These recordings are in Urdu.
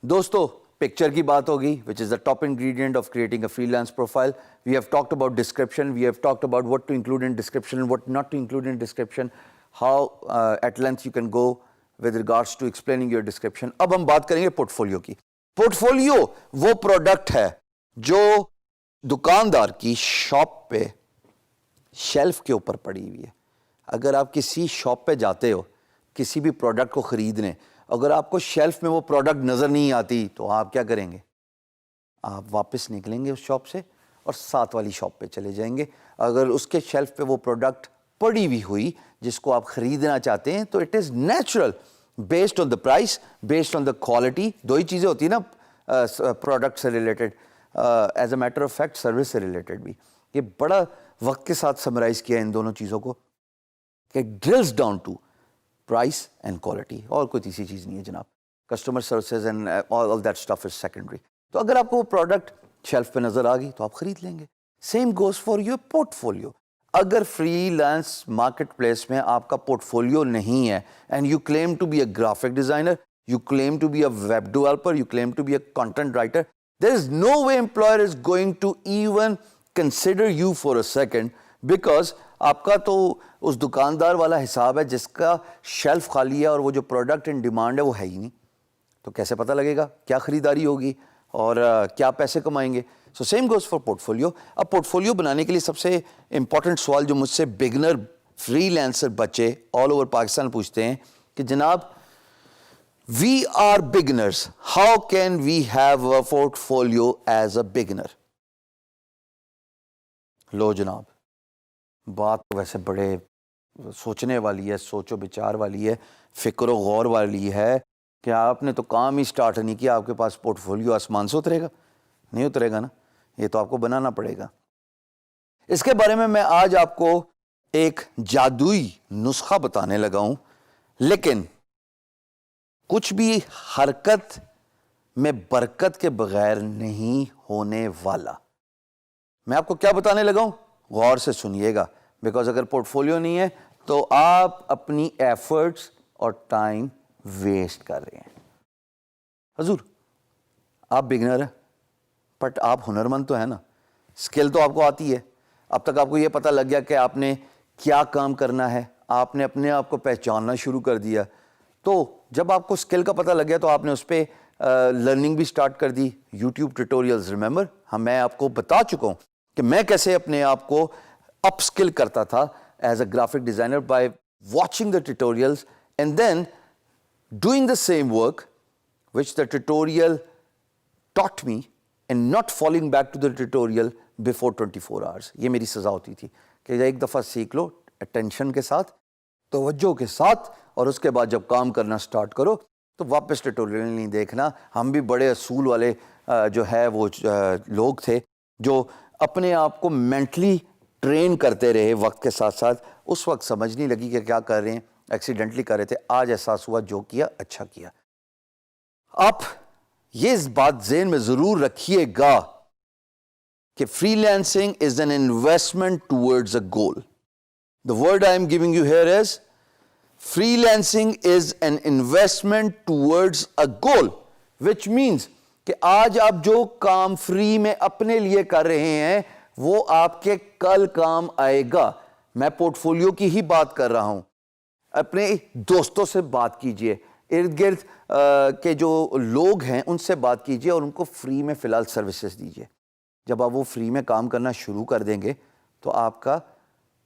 دوستو پکچر کی بات ہوگی which is the top ingredient of creating a freelance profile. We have talked about description, we have talked about what to include in description, what not to include in description, how at length you can go with regards to explaining your description. اب ہم بات کریں گے پورٹفولیو کی. پورٹفولیو وہ پروڈکٹ ہے جو دکاندار کی شاپ پہ شیلف کے اوپر پڑی ہوئی ہے. اگر آپ کسی شاپ پہ جاتے ہو کسی بھی پروڈکٹ کو خریدنے، اگر آپ کو شیلف میں وہ پروڈکٹ نظر نہیں آتی تو آپ کیا کریں گے؟ آپ واپس نکلیں گے اس شاپ سے اور ساتھ والی شاپ پہ چلے جائیں گے. اگر اس کے شیلف پہ وہ پروڈکٹ پڑی ہوئی ہوئی جس کو آپ خریدنا چاہتے ہیں تو it is natural based on the price, based on the quality. دو ہی چیزیں ہوتی ہیں نا پروڈکٹ سے related, as a matter of fact service سے ریلیٹڈ بھی. یہ بڑا وقت کے ساتھ سمرائز کیا ان دونوں چیزوں کو کہ drills down to price and quality. اور کوئی تیسری چیز نہیں ہے جناب. Customer services and all that stuff is secondary. تو اگر آپ کو وہ پروڈکٹ شیلف پہ نظر آ گئی تو آپ خرید لیں گے. Same goes for your portfolio. اگر فری لانس مارکیٹ پلیس میں آپ کا پورٹ فولیو نہیں ہے and you claim to be a graphic designer, you claim to be a web developer, you claim to be a content writer, there is no way employer is going to even consider you for a second, because آپ کا تو اس دکاندار والا حساب ہے جس کا شیلف خالی ہے اور وہ جو پروڈکٹ ان ڈیمانڈ ہے وہ ہے ہی نہیں. تو کیسے پتہ لگے گا کیا خریداری ہوگی اور کیا پیسے کمائیں گے؟ So same goes for port folio. اب پورٹ فولیو بنانے کے لیے سب سے امپورٹنٹ سوال جو مجھ سے بگنر فری لینسر بچے آل اوور پاکستان پوچھتے ہیں کہ جناب we are beginners, how can we have a portfolio as a beginner? لو جناب، بات تو ویسے بڑے سوچنے والی ہے، سوچ و بچار والی ہے، فکر و غور والی ہے کہ آپ نے تو کام ہی سٹارٹ نہیں کیا، آپ کے پاس پورٹ فولیو آسمان سے اترے گا؟ نہیں اترے گا نا، یہ تو آپ کو بنانا پڑے گا. اس کے بارے میں آج آپ کو ایک جادوئی نسخہ بتانے لگا ہوں، لیکن کچھ بھی حرکت میں برکت کے بغیر نہیں ہونے والا. میں آپ کو کیا بتانے لگا ہوں؟ غور سے سنیے گا، بیکاز اگر پورٹ فولیو نہیں ہے تو آپ اپنی ایفرٹس اور ٹائم ویسٹ کر رہے ہیں. حضور آپ بگنر ہیں بٹ آپ ہنرمند تو ہیں نا، اسکل تو آپ کو آتی ہے. اب تک آپ کو یہ پتہ لگ گیا کہ آپ نے کیا کام کرنا ہے، آپ نے اپنے آپ کو پہچاننا شروع کر دیا. تو جب آپ کو اسکل کا پتہ لگ گیا تو آپ نے اس پہ لرننگ بھی سٹارٹ کر دی. یوٹیوب ٹیوٹوریلز، ریممبر میں آپ کو بتا چکا ہوں کہ میں کیسے اپنے آپ کو اپ اسکل کرتا تھا as a graphic designer by watching the tutorials and then doing the same work which the tutorial taught me and not falling back to the tutorial before 24 hours. یہ میری سزا ہوتی تھی کہ ایک دفعہ سیکھ لو اٹینشن کے ساتھ، توجہ کے ساتھ، اور اس کے بعد جب کام کرنا سٹارٹ کرو تو واپس ٹیوٹوریل نہیں دیکھنا. ہم بھی بڑے اصول والے جو ہے وہ لوگ تھے جو اپنے آپ کو مینٹلی ٹرین کرتے رہے وقت کے ساتھ ساتھ. اس وقت سمجھ نہیں لگی کہ کیا کر رہے ہیں، ایکسیڈنٹلی کر رہے تھے. آج احساس ہوا جو کیا اچھا کیا. آپ یہ اس بات ذہن میں ضرور رکھیے گا کہ free lancing is an investment towards a goal. The word I am giving you here is freelancing is an investment towards a goal, which means کہ آج آپ جو کام فری میں اپنے لیے کر رہے ہیں وہ آپ کے کل کام آئے گا. میں پورٹ فولیو کی ہی بات کر رہا ہوں. اپنے دوستوں سے بات کیجئے، ارد گرد کے جو لوگ ہیں ان سے بات کیجئے اور ان کو فری میں فی الحال سروسز دیجئے. جب آپ وہ فری میں کام کرنا شروع کر دیں گے تو آپ کا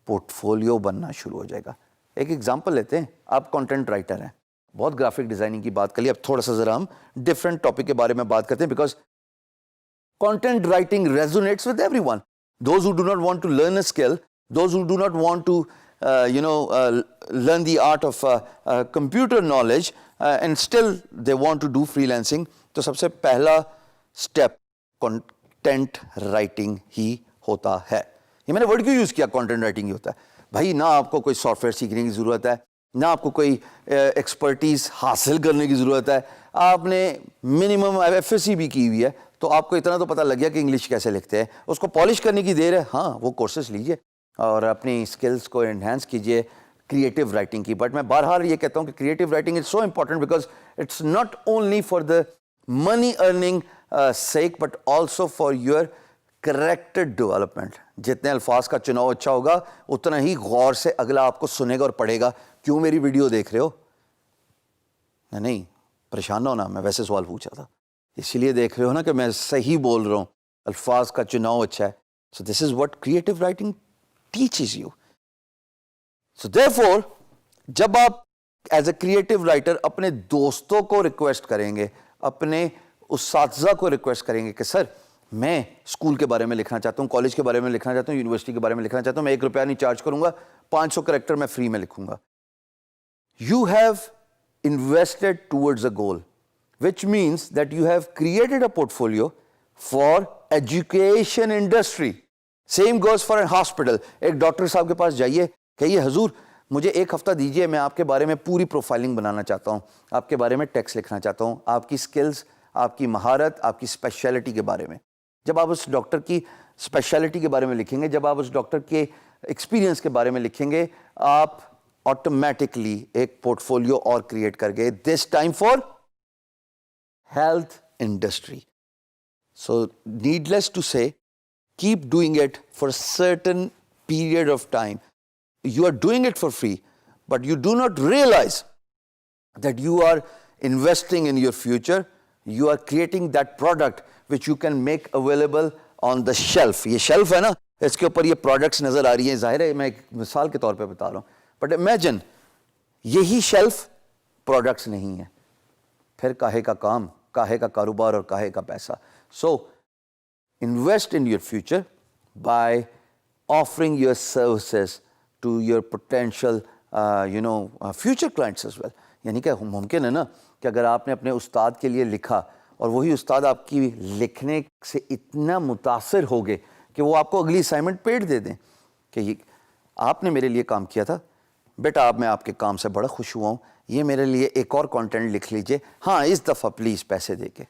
پورٹ فولیو بننا شروع ہو جائے گا. ایک ایگزامپل لیتے ہیں. آپ کنٹینٹ رائٹر ہیں، بہت گرافک ڈیزائننگ کی بات کر لی. اب تھوڑا سا ذرا ہم ڈفرینٹ ٹاپک کے بارے میں بات کرتے ہیں because content writing resonates with everyone. Those who do not want to learn a skill, those who do not want to learn the art of computer knowledge and still they want to do freelancing. تو سب سے پہلا اسٹیپ کنٹینٹ رائٹنگ ہی ہوتا ہے. یہ میں نے ورڈ کیوں یوز کیا؟ کنٹینٹ رائٹنگ ہی ہوتا ہے. بھائی نہ آپ کو کوئی سافٹ ویئر سیکھنے کی ضرورت ہے، نہ آپ کو کوئی ایکسپرٹیز حاصل کرنے کی ضرورت ہے. آپ نے منیمم ایف ایس سی بھی کی ہوئی ہے تو آپ کو اتنا تو پتہ لگ گیا کہ انگلش کیسے لکھتے ہیں. اس کو پالش کرنے کی دیر ہے, ہاں وہ کورسز لیجئے اور اپنی اسکلس کو انہینس کیجئے کریٹیو رائٹنگ کی. بٹ میں بہرحال یہ کہتا ہوں کہ creative writing is so important because it's not only for the money earning sake but also for your character development. جتنے الفاظ کا چناؤ اچھا ہوگا اتنا ہی غور سے اگلا آپ کو سنے گا اور پڑھے گا. کیوں میری ویڈیو دیکھ رہے ہو؟ نہیں پریشان نہ ہونا, میں ویسے سوال پوچھا تھا, اسی لیے دیکھ رہے ہو نا کہ میں صحیح بول رہا ہوں, الفاظ کا چناؤ اچھا ہے. So this is what creative writing teaches you. So therefore جب آپ ایز اے کریٹیو رائٹر اپنے دوستوں کو ریکویسٹ کریں گے, اپنے اساتذہ کو ریکویسٹ کریں گے کہ سر میں اسکول کے بارے میں لکھنا چاہتا ہوں, کالج کے بارے میں لکھنا چاہتا ہوں, یونیورسٹی کے بارے میں لکھنا چاہتا ہوں, میں ₹1 نہیں چارج کروں گا, 500 کریکٹر میں فری میں لکھوں گا. You have invested towards a goal, which means that you have created a portfolio for education industry. Same goes for a hospital. ایک ڈاکٹر صاحب کے پاس جائیے, کہیے حضور مجھے 1 ہفتہ دیجئے, میں آپ کے بارے میں پوری پروفائلنگ بنانا چاہتا ہوں, آپ کے بارے میں ٹیکسٹ لکھنا چاہتا ہوں, آپ کی سکلز, آپ کی مہارت, آپ کی اسپیشلٹی کے بارے میں. جب آپ اس ڈاکٹر کی اسپیشلٹی کے بارے میں لکھیں گے, جب آپ اس ڈاکٹر کے ایکسپیرینس کے بارے میں لکھیں گے, آپ آٹومیٹکلی ایک پورٹ فولیو اور کریٹ کر گئے, this time for health industry. So needless to say keep doing it for certain period of time. You are doing it for free but you do not realise that you are investing in your future. You are creating that product which you can make available on the shelf. یہ شیلف ہے نا, اس کے اوپر یہ پروڈکٹس نظر آ رہی ہیں, ظاہر ہے میں ایک مثال کے طور پہ بتا رہا ہوں, بٹ امیجن یہی شیلف پروڈکٹس نہیں ہے, پھر کاہے کا کام, کاہے کا کاروبار اور کاہے کا پیسہ. So invest in your future by offering your services to your potential future clients as well. یعنی کہ ممکن ہے نا کہ اگر آپ نے اپنے استاد کے لیے لکھا اور وہی استاد آپ کی لکھنے سے اتنا متاثر ہو گئے کہ وہ آپ کو اگلی اسائنمنٹ پیڈ دے دیں کہ یہ آپ نے میرے لیے کام کیا تھا بیٹا, میں آپ کے کام سے بڑا خوش ہوا ہوں, یہ میرے لیے ایک اور کانٹینٹ لکھ لیجئے, ہاں اس دفعہ پلیز پیسے دے کے.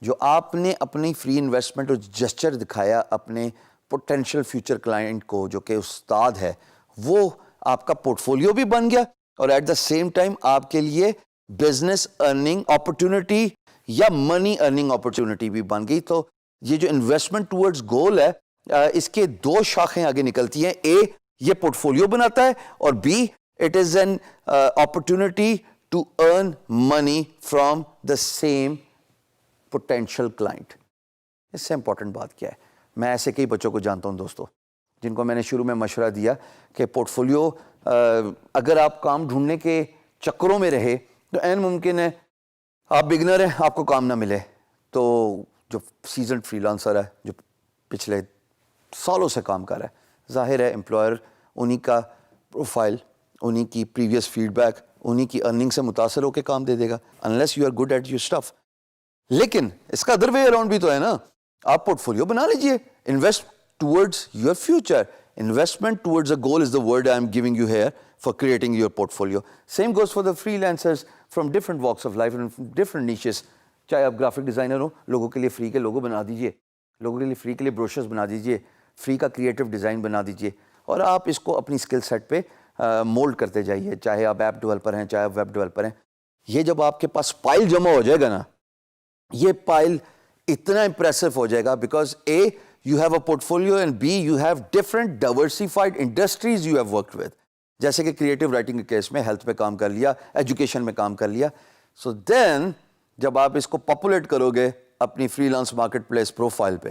جو آپ نے اپنی فری انویسٹمنٹ اور جسچر دکھایا اپنے پوٹینشیل فیوچر کلائنٹ کو جو کہ استاد ہے, وہ آپ کا پورٹ فولیو بھی بن گیا اور ایٹ دا سیم ٹائم آپ کے لیے بزنس ارننگ اپرچونٹی یا منی ارننگ اپرچونٹی بھی بن گئی. تو یہ جو انویسٹمنٹ ٹورڈز گول ہے, اس کے 2 شاخیں آگے نکلتی ہیں. اے یہ پورٹ فولیو بناتا ہے اور be it is an opportunity to earn money from the same potential client. اس سے امپورٹنٹ بات کیا ہے, میں ایسے کئی بچوں کو جانتا ہوں دوستوں جن کو میں نے شروع میں مشورہ دیا کہ پورٹ فولیو اگر آپ کام ڈھونڈنے کے چکروں میں رہے تو عین ممکن ہے آپ بگنر ہیں, آپ کو کام نہ ملے. تو جو سیزنڈ فری لانسر ہے, جو پچھلے سالوں سے کام کر رہا ہے, ظاہر ہے امپلائر انہی کا پروفائل, انہی کی پریویس فیڈ بیک, انہی کی ارننگ سے متاثر ہو کے کام دے دے گا unless you are good at your stuff. لیکن اس کا ادر وے اراؤنڈ بھی تو ہے نا, آپ پورٹ فولیو بنا لیجئے. Invest towards your future. Investment towards a goal is the word I'm giving you here for creating your portfolio. Same goes for the freelancers from different walks of life and different niches. چاہے آپ گرافک ڈیزائنر ہو, لوگوں کے لیے فری کے لوگو بنا دیجئے, لوگوں کے لیے فری کے لیے بروشرز بنا دیجئے, فری کا کریٹو ڈیزائن بنا دیجئے اور آپ اس کو اپنی اسکل سیٹ پہ مولڈ کرتے جائیے. چاہے آپ ایپ ڈیولپر ہیں, چاہے آپ ویب ڈیولپر ہیں, یہ جب آپ کے پاس پائل جمع ہو جائے گا نا, یہ پائل اتنا امپریسو ہو جائے گا because a you have a portfolio and B you have different diversified industries you have worked with. جیسے کہ کریٹیو رائٹنگ کے کیس میں ہیلتھ میں کام کر لیا, ایجوکیشن میں کام کر لیا. سو دین جب آپ اس کو پاپولیٹ کرو گے اپنی free lance market place profile پہ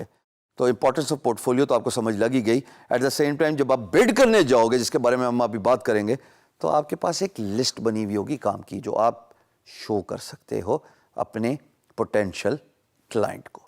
تو امپورٹنس آف پورٹ فولیو تو آپ کو سمجھ لگ ہی گئی. ایٹ دا سیم ٹائم جب آپ بڈ کرنے جاؤ گے, جس کے بارے میں ہم ابھی بات کریں گے, تو آپ کے پاس ایک لسٹ بنی ہوئی ہوگی کام کی جو آپ شو کر سکتے ہو اپنے پوٹینشیل کلائنٹ کو.